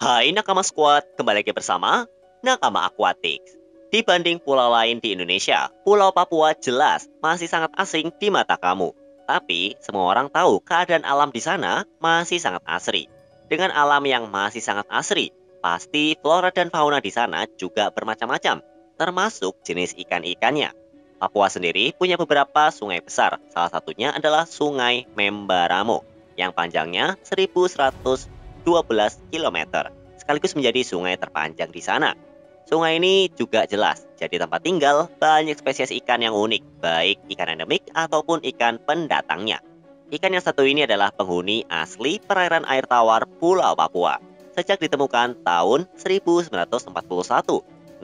Hai Nakama Squad, kembali lagi bersama Nakama Aquatics. Dibanding pulau lain di Indonesia, Pulau Papua jelas masih sangat asing di mata kamu. Tapi semua orang tahu keadaan alam di sana masih sangat asri. Dengan alam yang masih sangat asri, pasti flora dan fauna di sana juga bermacam-macam, termasuk jenis ikan-ikannya. Papua sendiri punya beberapa sungai besar, salah satunya adalah Sungai Membaramo yang panjangnya 1112 km, sekaligus menjadi sungai terpanjang di sana. Sungai ini juga jelas jadi tempat tinggal banyak spesies ikan yang unik, baik ikan endemik ataupun ikan pendatangnya. Ikan yang satu ini adalah penghuni asli perairan air tawar Pulau Papua. Sejak ditemukan tahun 1941,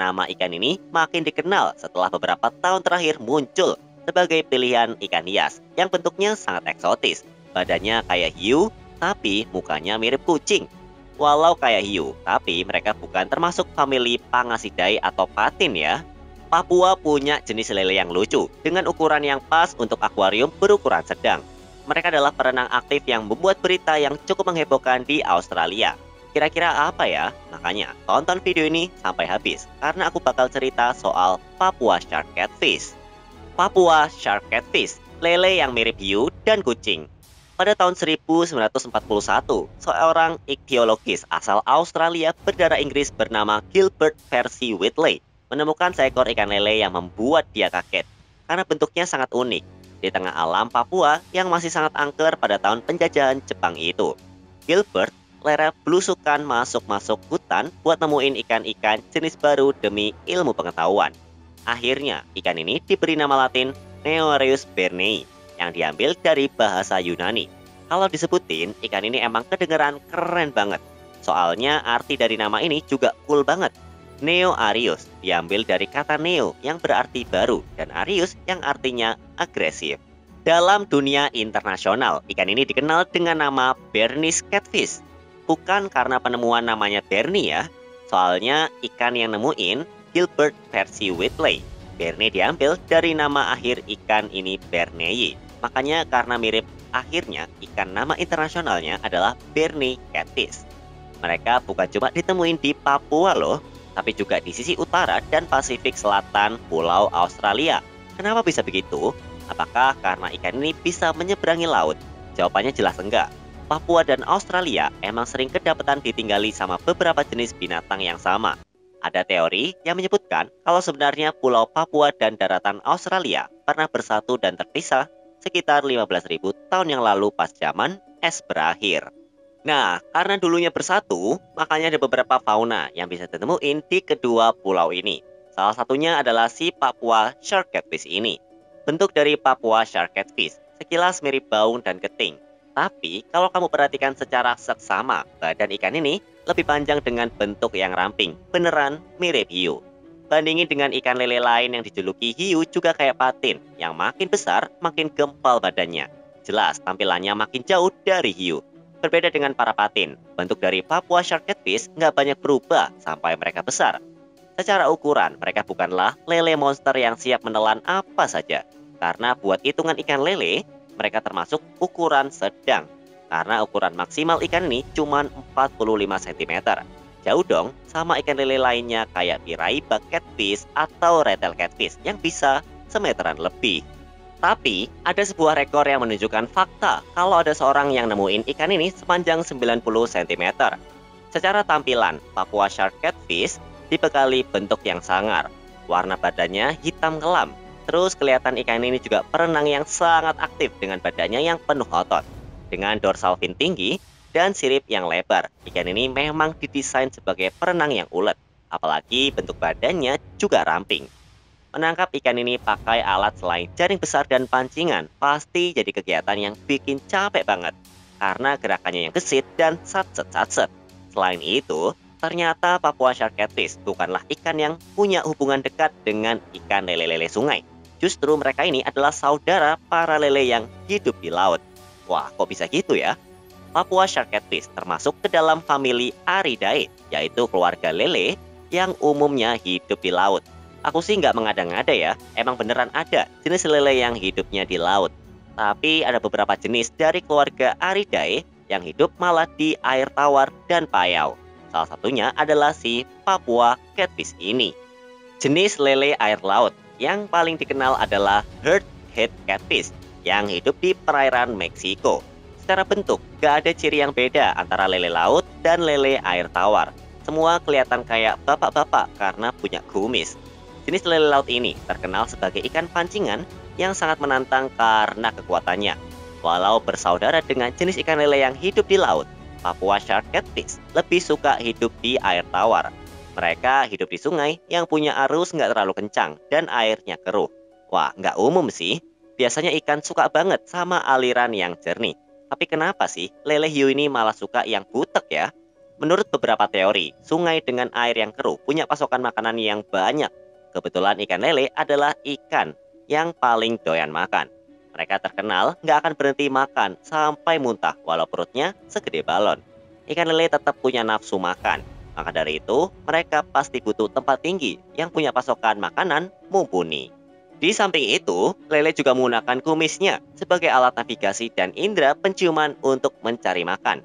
nama ikan ini makin dikenal setelah beberapa tahun terakhir muncul sebagai pilihan ikan hias yang bentuknya sangat eksotis. Badannya kayak hiu, tapi mukanya mirip kucing. Walau kayak hiu, tapi mereka bukan termasuk famili Pangasidae atau patin ya. Papua punya jenis lele yang lucu, dengan ukuran yang pas untuk akuarium berukuran sedang. Mereka adalah perenang aktif yang membuat berita yang cukup menghebohkan di Australia. Kira-kira apa ya? Makanya tonton video ini sampai habis, karena aku bakal cerita soal Papua Shark Catfish. Papua Shark Catfish, lele yang mirip hiu dan kucing. Pada tahun 1941, seorang ichtyologis asal Australia berdarah Inggris bernama Gilbert Percy Whitley menemukan seekor ikan lele yang membuat dia kaget karena bentuknya sangat unik di tengah alam Papua yang masih sangat angker pada tahun penjajahan Jepang itu. Gilbert lera belusukan masuk-masuk hutan buat nemuin ikan-ikan jenis baru demi ilmu pengetahuan. Akhirnya, ikan ini diberi nama latin Neoreus bernei yang diambil dari bahasa Yunani. Kalau disebutin, ikan ini emang kedengeran keren banget. Soalnya arti dari nama ini juga cool banget. Neo Arius diambil dari kata neo yang berarti baru dan Arius yang artinya agresif. Dalam dunia internasional, ikan ini dikenal dengan nama Bernese Catfish. Bukan karena penemuan namanya Bernie ya. Soalnya ikan yang nemuin Gilbert Percy Whitley. Bernei diambil dari nama akhir ikan ini Bernei. Makanya karena mirip akhirnya, ikan nama internasionalnya adalah Bernei Catfish. Mereka bukan cuma ditemuin di Papua loh, tapi juga di sisi utara dan Pasifik Selatan Pulau Australia. Kenapa bisa begitu? Apakah karena ikan ini bisa menyeberangi laut? Jawabannya jelas enggak. Papua dan Australia emang sering kedapatan ditinggali sama beberapa jenis binatang yang sama. Ada teori yang menyebutkan kalau sebenarnya Pulau Papua dan daratan Australia pernah bersatu dan terpisah sekitar 15.000 tahun yang lalu pas zaman es berakhir. Nah, karena dulunya bersatu, makanya ada beberapa fauna yang bisa ditemuin di kedua pulau ini. Salah satunya adalah si Papua Shark Catfish ini. Bentuk dari Papua Shark Catfish sekilas mirip baung dan keting. Tapi kalau kamu perhatikan secara seksama, badan ikan ini lebih panjang dengan bentuk yang ramping, beneran mirip hiu. Bandingin dengan ikan lele lain yang dijuluki hiu juga kayak patin, yang makin besar makin gempal badannya. Jelas tampilannya makin jauh dari hiu. Berbeda dengan para patin, bentuk dari Papua Shark Catfish nggak banyak berubah sampai mereka besar. Secara ukuran, mereka bukanlah lele monster yang siap menelan apa saja. Karena buat hitungan ikan lele, mereka termasuk ukuran sedang. Karena ukuran maksimal ikan ini cuma 45 cm. Jauh dong sama ikan lele lainnya kayak Piraiba Catfish atau Retail Catfish yang bisa semeteran lebih. Tapi ada sebuah rekor yang menunjukkan fakta kalau ada seorang yang nemuin ikan ini sepanjang 90 cm. Secara tampilan, Papua Shark Catfish dibekali bentuk yang sangar. Warna badannya hitam kelam. Terus kelihatan ikan ini juga perenang yang sangat aktif dengan badannya yang penuh otot. Dengan dorsal fin tinggi dan sirip yang lebar, ikan ini memang didesain sebagai perenang yang ulet. Apalagi bentuk badannya juga ramping. Menangkap ikan ini pakai alat selain jaring besar dan pancingan pasti jadi kegiatan yang bikin capek banget. Karena gerakannya yang gesit dan satset-satset. Selain itu, ternyata Papua Shark Catfish bukanlah ikan yang punya hubungan dekat dengan ikan lele-lele sungai. Justru mereka ini adalah saudara para lele yang hidup di laut. Wah, kok bisa gitu ya? Papua Shark Catfish termasuk ke dalam famili Aridae, yaitu keluarga lele yang umumnya hidup di laut. Aku sih nggak mengada-ngada ya, emang beneran ada jenis lele yang hidupnya di laut. Tapi ada beberapa jenis dari keluarga Aridae yang hidup malah di air tawar dan payau. Salah satunya adalah si Papua catfish ini. Jenis lele air laut yang paling dikenal adalah Head catfish yang hidup di perairan Meksiko. Secara bentuk, gak ada ciri yang beda antara lele laut dan lele air tawar. Semua kelihatan kayak bapak-bapak karena punya kumis. Jenis lele laut ini terkenal sebagai ikan pancingan yang sangat menantang karena kekuatannya. Walau bersaudara dengan jenis ikan lele yang hidup di laut, Papua Shark Catfish lebih suka hidup di air tawar. Mereka hidup di sungai yang punya arus nggak terlalu kencang dan airnya keruh. Wah, nggak umum sih. Biasanya ikan suka banget sama aliran yang jernih. Tapi kenapa sih lele hiu ini malah suka yang butek ya? Menurut beberapa teori, sungai dengan air yang keruh punya pasokan makanan yang banyak. Kebetulan ikan lele adalah ikan yang paling doyan makan. Mereka terkenal nggak akan berhenti makan sampai muntah walau perutnya segede balon. Ikan lele tetap punya nafsu makan. Maka dari itu, mereka pasti butuh tempat tinggi yang punya pasokan makanan mumpuni. Di samping itu, lele juga menggunakan kumisnya sebagai alat navigasi dan indera penciuman untuk mencari makan.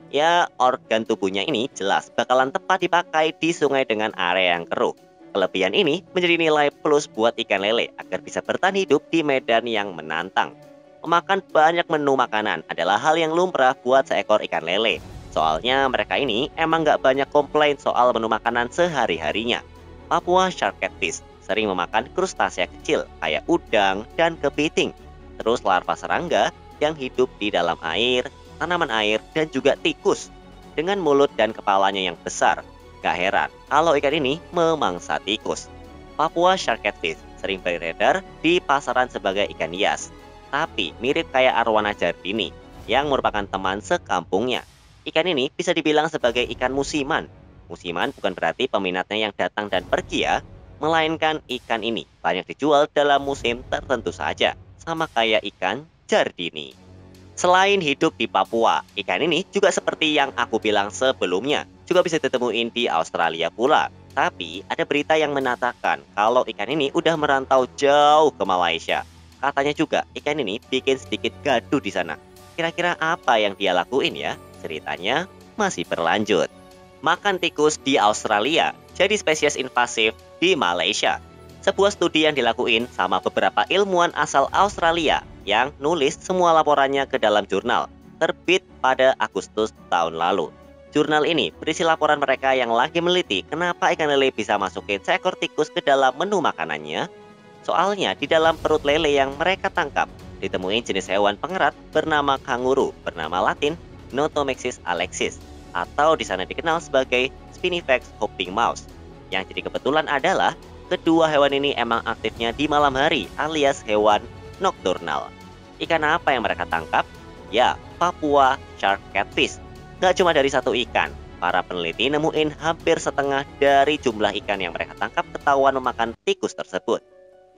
Ya, organ tubuhnya ini jelas bakalan tepat dipakai di sungai dengan area yang keruh. Kelebihan ini menjadi nilai plus buat ikan lele agar bisa bertahan hidup di medan yang menantang. Memakan banyak menu makanan adalah hal yang lumrah buat seekor ikan lele. Soalnya mereka ini emang gak banyak komplain soal menu makanan sehari-harinya. Papua Shark Catfish sering memakan krustasea kecil kayak udang dan kepiting. Terus larva serangga yang hidup di dalam air, tanaman air, dan juga tikus. Dengan mulut dan kepalanya yang besar, gak heran kalau ikan ini memangsa tikus. Papua Shark Catfish sering beredar di pasaran sebagai ikan hias. Tapi mirip kayak arwana jardini yang merupakan teman sekampungnya. Ikan ini bisa dibilang sebagai ikan musiman. Musiman bukan berarti peminatnya yang datang dan pergi ya, melainkan ikan ini banyak dijual dalam musim tertentu saja, sama kayak ikan jardini. Selain hidup di Papua, ikan ini juga seperti yang aku bilang sebelumnya, juga bisa ditemuin di Australia pula. Tapi ada berita yang mengatakan kalau ikan ini udah merantau jauh ke Malaysia. Katanya juga ikan ini bikin sedikit gaduh di sana. Kira-kira apa yang dia lakuin ya? Ceritanya masih berlanjut. Makan tikus di Australia jadi spesies invasif di Malaysia. Sebuah studi yang dilakuin sama beberapa ilmuwan asal Australia yang nulis semua laporannya ke dalam jurnal, terbit pada Agustus tahun lalu. Jurnal ini berisi laporan mereka yang lagi meneliti kenapa ikan lele bisa masukin seekor tikus ke dalam menu makanannya. Soalnya di dalam perut lele yang mereka tangkap ditemuin jenis hewan pengerat bernama kanguru bernama Latin Notomexis alexis, atau di sana dikenal sebagai Spinifex hopping mouse. Yang jadi kebetulan adalah kedua hewan ini emang aktifnya di malam hari alias hewan nokturnal. Ikan apa yang mereka tangkap? Ya, Papua Shark Catfish. Gak cuma dari satu ikan, para peneliti nemuin hampir setengah dari jumlah ikan yang mereka tangkap ketahuan memakan tikus tersebut.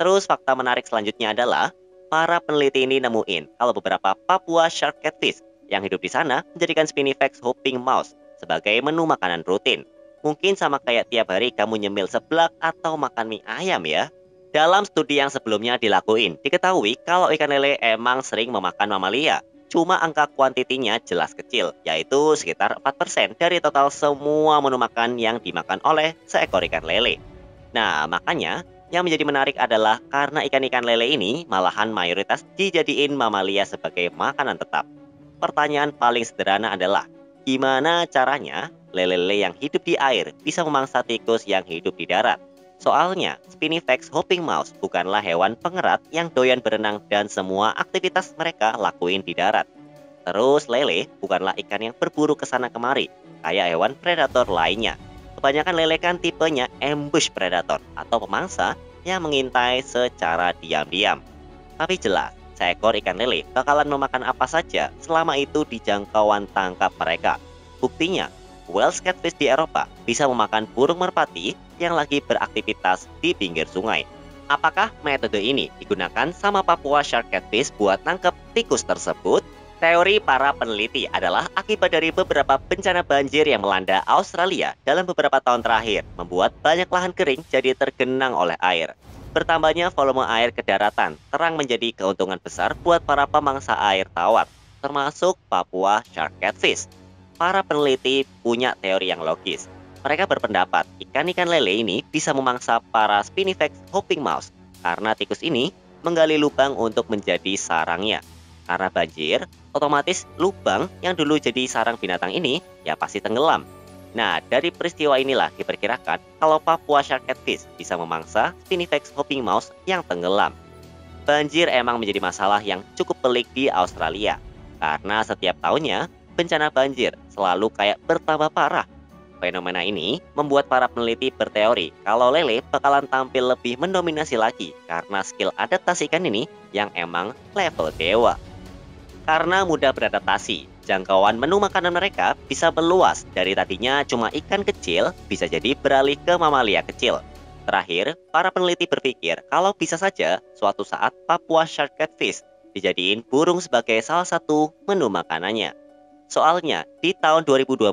Terus fakta menarik selanjutnya adalah para peneliti ini nemuin kalau beberapa Papua Shark Catfish yang hidup di sana menjadikan Spinifex hopping mouse sebagai menu makanan rutin. Mungkin sama kayak tiap hari kamu nyemil seblak atau makan mie ayam ya. Dalam studi yang sebelumnya dilakuin, diketahui kalau ikan lele emang sering memakan mamalia. Cuma angka kuantitinya jelas kecil, yaitu sekitar 4% dari total semua menu makan yang dimakan oleh seekor ikan lele. Nah, makanya yang menjadi menarik adalah karena ikan-ikan lele ini malahan mayoritas dijadiin mamalia sebagai makanan tetap. Pertanyaan paling sederhana adalah, gimana caranya lele-lele yang hidup di air bisa memangsa tikus yang hidup di darat? Soalnya, Spinifex hopping mouse bukanlah hewan pengerat yang doyan berenang dan semua aktivitas mereka lakuin di darat. Terus lele bukanlah ikan yang berburu ke sana kemari, kayak hewan predator lainnya. Kebanyakan lele kan tipenya ambush predator atau pemangsa yang mengintai secara diam-diam. Tapi jelas, seekor ikan lele bakalan memakan apa saja selama itu di jangkauan tangkap mereka. Buktinya, Welsh catfish di Eropa bisa memakan burung merpati yang lagi beraktivitas di pinggir sungai. Apakah metode ini digunakan sama Papua Shark Catfish buat nangkep tikus tersebut? Teori para peneliti adalah akibat dari beberapa bencana banjir yang melanda Australia dalam beberapa tahun terakhir, membuat banyak lahan kering jadi tergenang oleh air. Bertambahnya volume air ke daratan terang menjadi keuntungan besar buat para pemangsa air tawar, termasuk Papua Shark Catfish. para peneliti punya teori yang logis. Mereka berpendapat ikan-ikan lele ini bisa memangsa para Spinifex hopping mouse karena tikus ini menggali lubang untuk menjadi sarangnya. Karena banjir, otomatis lubang yang dulu jadi sarang binatang ini ya pasti tenggelam. Nah, dari peristiwa inilah diperkirakan kalau Papua Shark Catfish bisa memangsa Spinifex hopping mouse yang tenggelam. Banjir emang menjadi masalah yang cukup pelik di Australia, karena setiap tahunnya bencana banjir selalu kayak bertambah parah. Fenomena ini membuat para peneliti berteori kalau lele bakalan tampil lebih mendominasi lagi karena skill adaptasi ikan ini yang emang level dewa. Karena mudah beradaptasi, jangkauan menu makanan mereka bisa meluas dari tadinya cuma ikan kecil bisa jadi beralih ke mamalia kecil. Terakhir, para peneliti berpikir kalau bisa saja suatu saat Papua Shark Catfish dijadiin burung sebagai salah satu menu makanannya. Soalnya, di tahun 2012,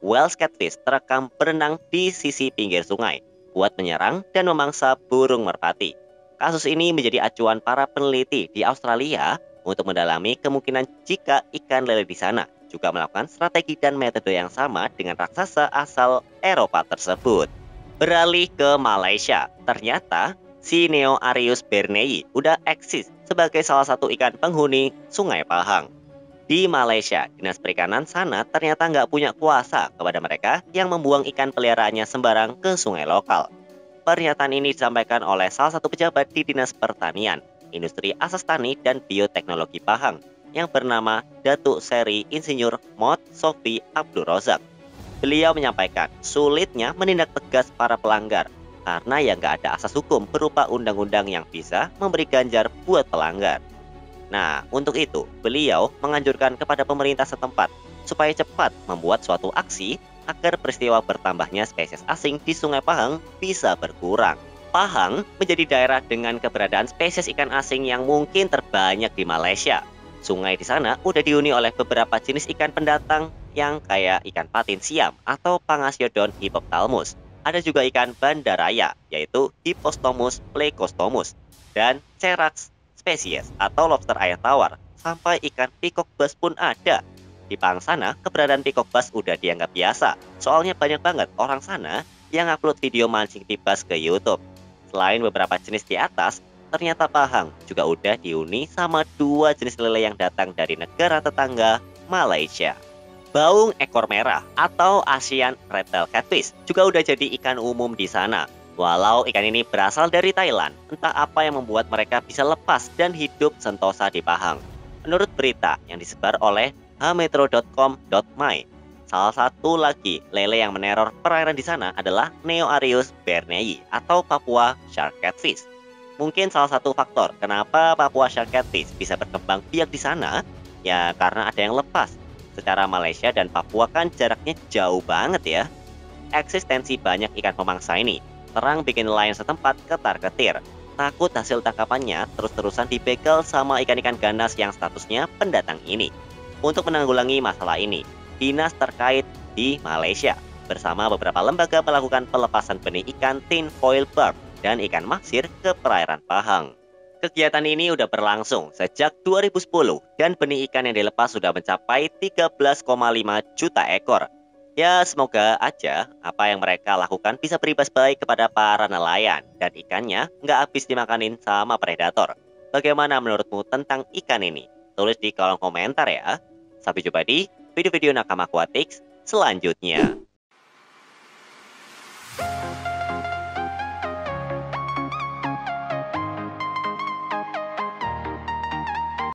Wales catfish terekam berenang di sisi pinggir sungai buat menyerang dan memangsa burung merpati. Kasus ini menjadi acuan para peneliti di Australia untuk mendalami kemungkinan jika ikan lele di sana juga melakukan strategi dan metode yang sama dengan raksasa asal Eropa tersebut. Beralih ke Malaysia, ternyata si Neoarius bernei udah eksis sebagai salah satu ikan penghuni Sungai Pahang. Di Malaysia, Dinas Perikanan sana ternyata nggak punya kuasa kepada mereka yang membuang ikan peliharaannya sembarang ke sungai lokal. Pernyataan ini disampaikan oleh salah satu pejabat di Dinas Pertanian, Industri Asas Tani dan Bioteknologi Pahang yang bernama Datuk Seri Insinyur Mod Sofi Abdul Rozak. Beliau menyampaikan sulitnya menindak tegas para pelanggar karena ya nggak ada asas hukum berupa undang-undang yang bisa memberi ganjar buat pelanggar. Nah, untuk itu, beliau menganjurkan kepada pemerintah setempat supaya cepat membuat suatu aksi agar peristiwa bertambahnya spesies asing di Sungai Pahang bisa berkurang. Pahang menjadi daerah dengan keberadaan spesies ikan asing yang mungkin terbanyak di Malaysia. Sungai di sana udah dihuni oleh beberapa jenis ikan pendatang yang kayak ikan patin siam atau Pangasiodon hippophthalmus. Ada juga ikan bandaraya, yaitu Hippostomus plecostomus, dan Cerax spesies atau lobster air tawar, sampai ikan peacock bass pun ada. Di Pahang sana, keberadaan peacock bass udah dianggap biasa, soalnya banyak banget orang sana yang upload video mancing tibas ke YouTube. Selain beberapa jenis di atas, ternyata Pahang juga udah dihuni sama 2 jenis lele yang datang dari negara tetangga, Malaysia. Baung ekor merah atau Asian Red-tailed Catfish juga udah jadi ikan umum di sana. Walau ikan ini berasal dari Thailand, entah apa yang membuat mereka bisa lepas dan hidup sentosa di Pahang. Menurut berita yang disebar oleh hametro.com.my, salah satu lagi lele yang meneror perairan di sana adalah Neoarius bernei atau Papua Shark Catfish. Mungkin salah satu faktor kenapa Papua Shark Catfish bisa berkembang biak di sana, ya karena ada yang lepas. Secara Malaysia dan Papua kan jaraknya jauh banget ya. Eksistensi banyak ikan pemangsa ini terang bikin nelayan setempat ketar-ketir. Takut hasil tangkapannya terus-terusan dibegal sama ikan-ikan ganas yang statusnya pendatang ini. Untuk menanggulangi masalah ini, dinas terkait di Malaysia bersama beberapa lembaga melakukan pelepasan benih ikan tin foil barb dan ikan maksir ke perairan Pahang. Kegiatan ini udah berlangsung sejak 2010 dan benih ikan yang dilepas sudah mencapai 13,5 juta ekor. Ya, semoga aja apa yang mereka lakukan bisa berimbas baik kepada para nelayan dan ikannya nggak habis dimakanin sama predator. Bagaimana menurutmu tentang ikan ini? Tulis di kolom komentar ya. Sampai jumpa di video-video Nakama Aquatics selanjutnya.